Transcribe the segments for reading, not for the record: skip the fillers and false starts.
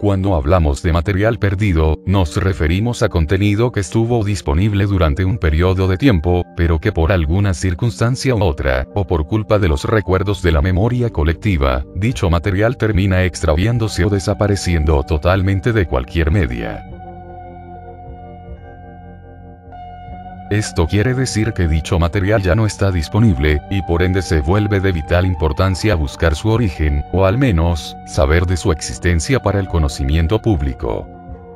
Cuando hablamos de material perdido, nos referimos a contenido que estuvo disponible durante un periodo de tiempo, pero que por alguna circunstancia u otra, o por culpa de los recuerdos de la memoria colectiva, dicho material termina extraviándose o desapareciendo totalmente de cualquier media. Esto quiere decir que dicho material ya no está disponible, y por ende se vuelve de vital importancia buscar su origen, o al menos, saber de su existencia para el conocimiento público.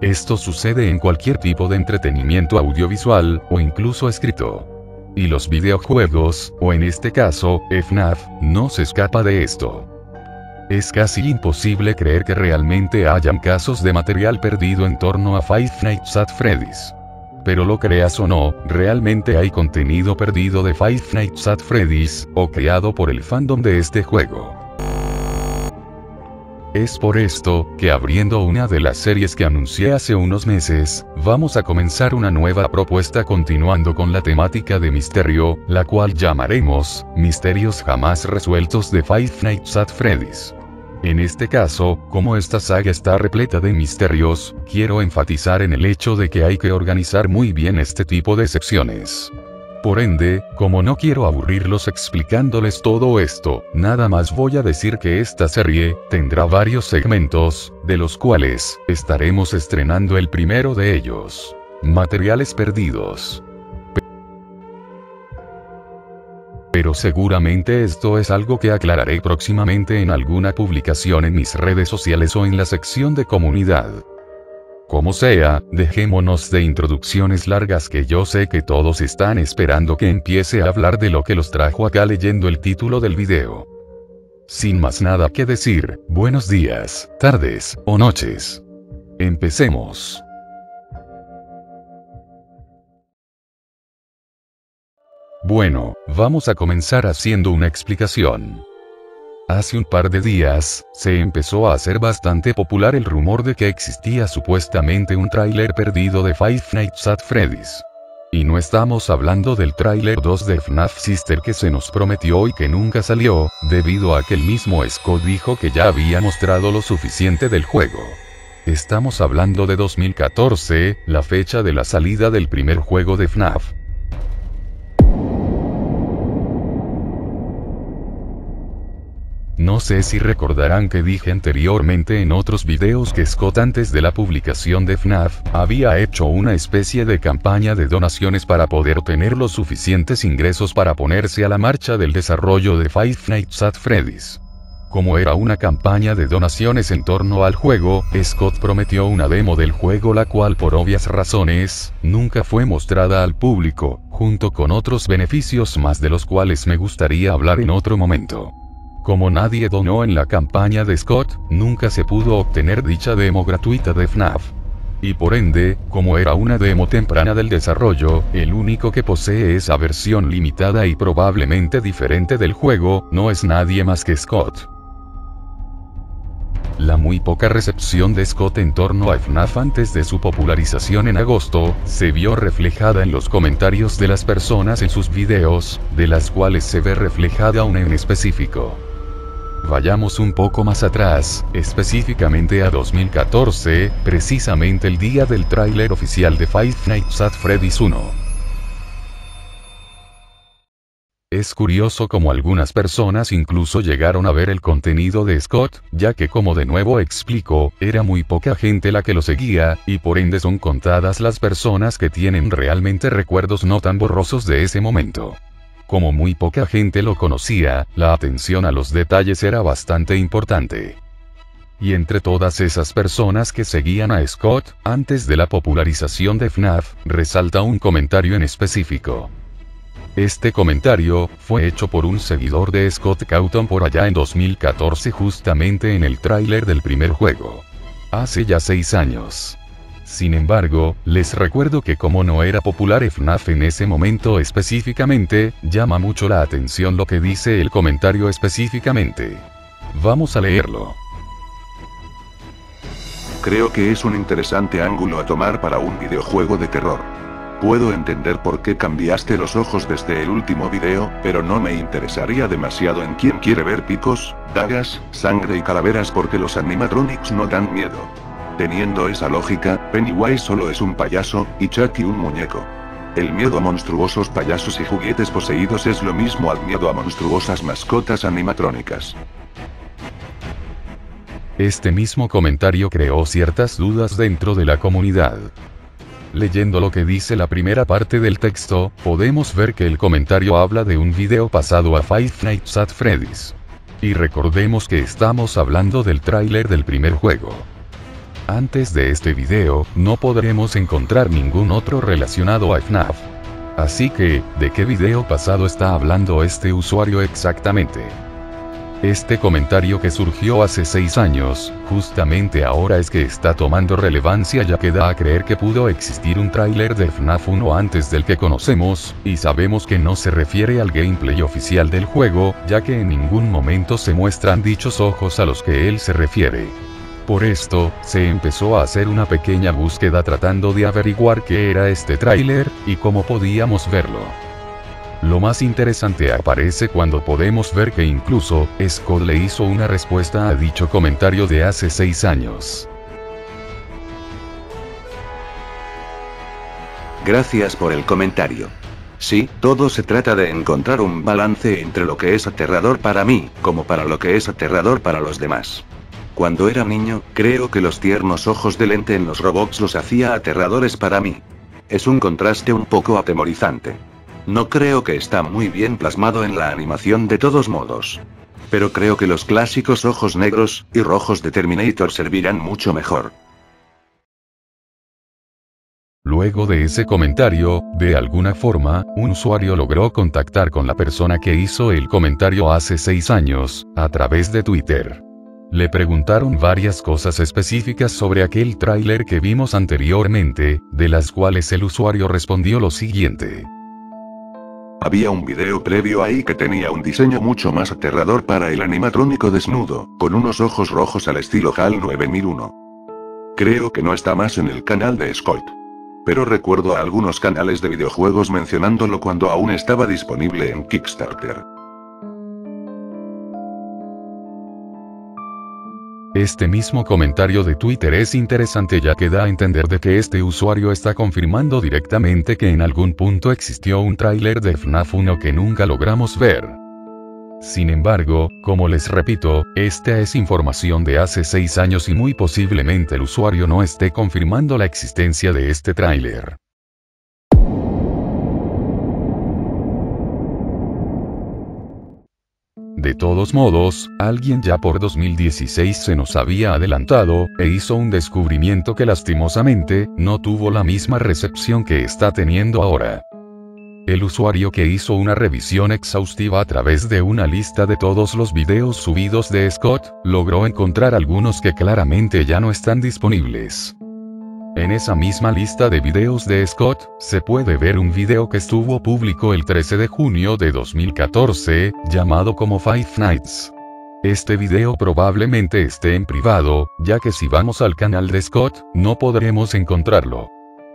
Esto sucede en cualquier tipo de entretenimiento audiovisual, o incluso escrito. Y los videojuegos, o en este caso, FNAF, no se escapa de esto. Es casi imposible creer que realmente hayan casos de material perdido en torno a Five Nights at Freddy's. Pero lo creas o no, realmente hay contenido perdido de Five Nights at Freddy's, o creado por el fandom de este juego. Es por esto, que abriendo una de las series que anuncié hace unos meses, vamos a comenzar una nueva propuesta continuando con la temática de misterio, la cual llamaremos, Misterios Jamás Resueltos de Five Nights at Freddy's. En este caso, como esta saga está repleta de misterios, quiero enfatizar en el hecho de que hay que organizar muy bien este tipo de secciones. Por ende, como no quiero aburrirlos explicándoles todo esto, nada más voy a decir que esta serie tendrá varios segmentos, de los cuales estaremos estrenando el primero de ellos. Materiales perdidos. Pero seguramente esto es algo que aclararé próximamente en alguna publicación en mis redes sociales o en la sección de comunidad. Como sea, dejémonos de introducciones largas que yo sé que todos están esperando que empiece a hablar de lo que los trajo acá leyendo el título del video. Sin más nada que decir, buenos días, tardes, o noches. Empecemos. Bueno, vamos a comenzar haciendo una explicación. Hace un par de días, se empezó a hacer bastante popular el rumor de que existía supuestamente un tráiler perdido de Five Nights at Freddy's. Y no estamos hablando del tráiler 2 de FNAF Sister que se nos prometió y que nunca salió, debido a que el mismo Scott dijo que ya había mostrado lo suficiente del juego. Estamos hablando de 2014, la fecha de la salida del primer juego de FNAF. No sé si recordarán que dije anteriormente en otros videos que Scott antes de la publicación de FNAF, había hecho una especie de campaña de donaciones para poder tener los suficientes ingresos para ponerse a la marcha del desarrollo de Five Nights at Freddy's. Como era una campaña de donaciones en torno al juego, Scott prometió una demo del juego la cual por obvias razones, nunca fue mostrada al público, junto con otros beneficios más de los cuales me gustaría hablar en otro momento. Como nadie donó en la campaña de Scott, nunca se pudo obtener dicha demo gratuita de FNAF. Y por ende, como era una demo temprana del desarrollo, el único que posee esa versión limitada y probablemente diferente del juego, no es nadie más que Scott. La muy poca recepción de Scott en torno a FNAF antes de su popularización en agosto, se vio reflejada en los comentarios de las personas en sus videos, de las cuales se ve reflejada una en específico. Vayamos un poco más atrás, específicamente a 2014, precisamente el día del tráiler oficial de Five Nights at Freddy's 1. Es curioso como algunas personas incluso llegaron a ver el contenido de Scott, ya que como de nuevo explico, era muy poca gente la que lo seguía, y por ende son contadas las personas que tienen realmente recuerdos no tan borrosos de ese momento. Como muy poca gente lo conocía, la atención a los detalles era bastante importante. Y entre todas esas personas que seguían a Scott, antes de la popularización de FNAF, resalta un comentario en específico. Este comentario, fue hecho por un seguidor de Scott Cawthon por allá en 2014 justamente en el tráiler del primer juego. Hace ya 6 años. Sin embargo, les recuerdo que como no era popular FNAF en ese momento específicamente, llama mucho la atención lo que dice el comentario específicamente. Vamos a leerlo. Creo que es un interesante ángulo a tomar para un videojuego de terror. Puedo entender por qué cambiaste los ojos desde el último video, pero no me interesaría demasiado en quién quiere ver picos, dagas, sangre y calaveras porque los animatronics no dan miedo. Teniendo esa lógica, Pennywise solo es un payaso, y Chucky un muñeco. El miedo a monstruosos payasos y juguetes poseídos es lo mismo al miedo a monstruosas mascotas animatrónicas. Este mismo comentario creó ciertas dudas dentro de la comunidad. Leyendo lo que dice la primera parte del texto, podemos ver que el comentario habla de un video pasado a Five Nights at Freddy's. Y recordemos que estamos hablando del tráiler del primer juego. Antes de este video, no podremos encontrar ningún otro relacionado a FNAF. Así que, ¿de qué video pasado está hablando este usuario exactamente? Este comentario que surgió hace 6 años, justamente ahora es que está tomando relevancia ya que da a creer que pudo existir un tráiler de FNAF 1 antes del que conocemos, y sabemos que no se refiere al gameplay oficial del juego, ya que en ningún momento se muestran dichos ojos a los que él se refiere. Por esto, se empezó a hacer una pequeña búsqueda tratando de averiguar qué era este tráiler, y cómo podíamos verlo. Lo más interesante aparece cuando podemos ver que incluso, Scott le hizo una respuesta a dicho comentario de hace 6 años. Gracias por el comentario. Sí, todo se trata de encontrar un balance entre lo que es aterrador para mí, como para lo que es aterrador para los demás. Cuando era niño, creo que los tiernos ojos de lente en los robots los hacía aterradores para mí. Es un contraste un poco atemorizante. No creo que está muy bien plasmado en la animación de todos modos. Pero creo que los clásicos ojos negros y rojos de Terminator servirán mucho mejor. Luego de ese comentario, de alguna forma, un usuario logró contactar con la persona que hizo el comentario hace 6 años, a través de Twitter. Le preguntaron varias cosas específicas sobre aquel tráiler que vimos anteriormente, de las cuales el usuario respondió lo siguiente. Había un video previo ahí que tenía un diseño mucho más aterrador para el animatrónico desnudo, con unos ojos rojos al estilo HAL 9001. Creo que no está más en el canal de Scott. Pero recuerdo a algunos canales de videojuegos mencionándolo cuando aún estaba disponible en Kickstarter. Este mismo comentario de Twitter es interesante ya que da a entender de que este usuario está confirmando directamente que en algún punto existió un tráiler de FNAF 1 que nunca logramos ver. Sin embargo, como les repito, esta es información de hace 6 años y muy posiblemente el usuario no esté confirmando la existencia de este tráiler. De todos modos, alguien ya por 2016 se nos había adelantado, e hizo un descubrimiento que lastimosamente, no tuvo la misma recepción que está teniendo ahora. El usuario que hizo una revisión exhaustiva a través de una lista de todos los videos subidos de Scott, logró encontrar algunos que claramente ya no están disponibles. En esa misma lista de videos de Scott, se puede ver un video que estuvo público el 13 de junio de 2014, llamado como Five Nights. Este video probablemente esté en privado, ya que si vamos al canal de Scott, no podremos encontrarlo.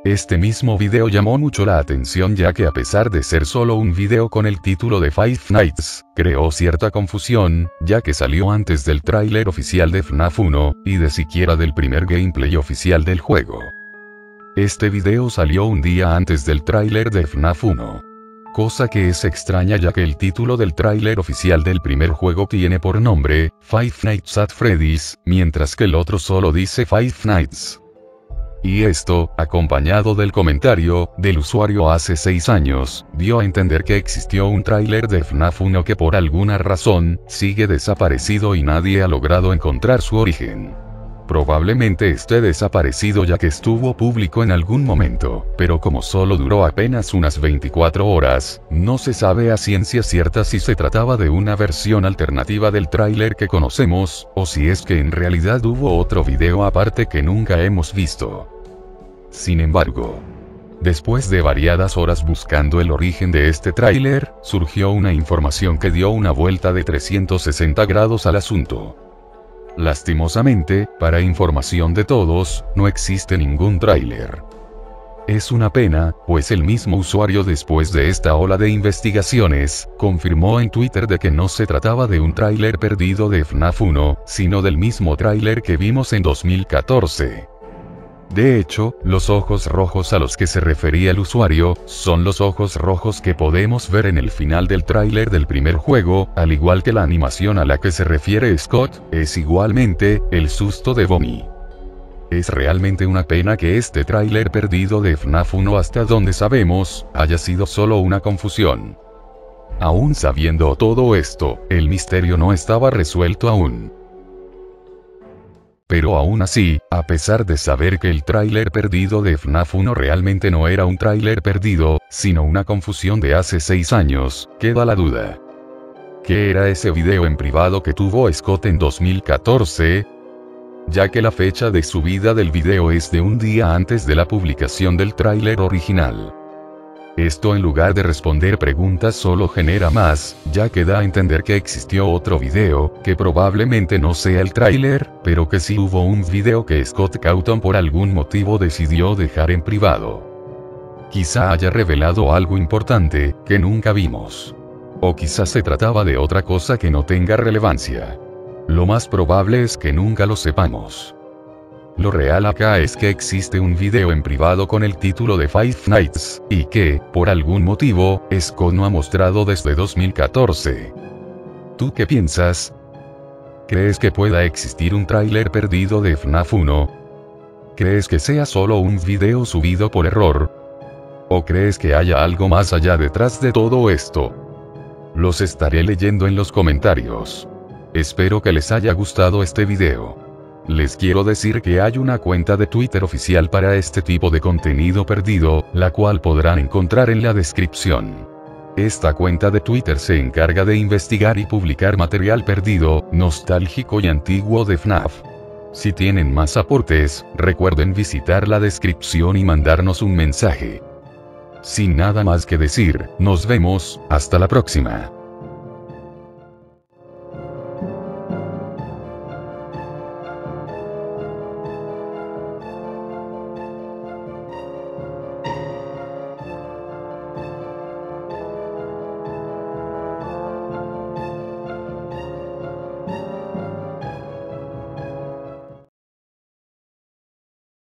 Este mismo video llamó mucho la atención ya que a pesar de ser solo un video con el título de Five Nights, creó cierta confusión, ya que salió antes del tráiler oficial de FNAF 1, y de siquiera del primer gameplay oficial del juego. Este video salió un día antes del tráiler de FNAF 1. Cosa que es extraña ya que el título del tráiler oficial del primer juego tiene por nombre, Five Nights at Freddy's, mientras que el otro solo dice Five Nights. Y esto, acompañado del comentario, del usuario hace 6 años, dio a entender que existió un tráiler de FNAF 1 que por alguna razón, sigue desaparecido y nadie ha logrado encontrar su origen. Probablemente esté desaparecido ya que estuvo público en algún momento, pero como solo duró apenas unas 24 horas, no se sabe a ciencia cierta si se trataba de una versión alternativa del tráiler que conocemos, o si es que en realidad hubo otro video aparte que nunca hemos visto. Sin embargo, después de variadas horas buscando el origen de este tráiler, surgió una información que dio una vuelta de 360 grados al asunto. Lastimosamente, para información de todos, no existe ningún tráiler. Es una pena, pues el mismo usuario después de esta ola de investigaciones, confirmó en Twitter de que no se trataba de un tráiler perdido de FNAF 1, sino del mismo tráiler que vimos en 2014. De hecho, los ojos rojos a los que se refería el usuario, son los ojos rojos que podemos ver en el final del tráiler del primer juego, al igual que la animación a la que se refiere Scott, es igualmente, el susto de Bonnie. Es realmente una pena que este tráiler perdido de FNAF 1 hasta donde sabemos, haya sido solo una confusión. Aún sabiendo todo esto, el misterio no estaba resuelto aún. Pero aún así, a pesar de saber que el tráiler perdido de FNAF 1 realmente no era un tráiler perdido, sino una confusión de hace 6 años, queda la duda. ¿Qué era ese video en privado que tuvo Scott en 2014? Ya que la fecha de subida del video es de un día antes de la publicación del tráiler original. Esto en lugar de responder preguntas solo genera más, ya que da a entender que existió otro video, que probablemente no sea el tráiler, pero que sí hubo un video que Scott Cawthon por algún motivo decidió dejar en privado. Quizá haya revelado algo importante, que nunca vimos. O quizás se trataba de otra cosa que no tenga relevancia. Lo más probable es que nunca lo sepamos. Lo real acá es que existe un video en privado con el título de Five Nights, y que, por algún motivo, Scott no ha mostrado desde 2014. ¿Tú qué piensas? ¿Crees que pueda existir un tráiler perdido de FNAF 1? ¿Crees que sea solo un video subido por error? ¿O crees que haya algo más allá detrás de todo esto? Los estaré leyendo en los comentarios. Espero que les haya gustado este video. Les quiero decir que hay una cuenta de Twitter oficial para este tipo de contenido perdido, la cual podrán encontrar en la descripción. Esta cuenta de Twitter se encarga de investigar y publicar material perdido, nostálgico y antiguo de FNAF. Si tienen más aportes, recuerden visitar la descripción y mandarnos un mensaje. Sin nada más que decir, nos vemos, hasta la próxima.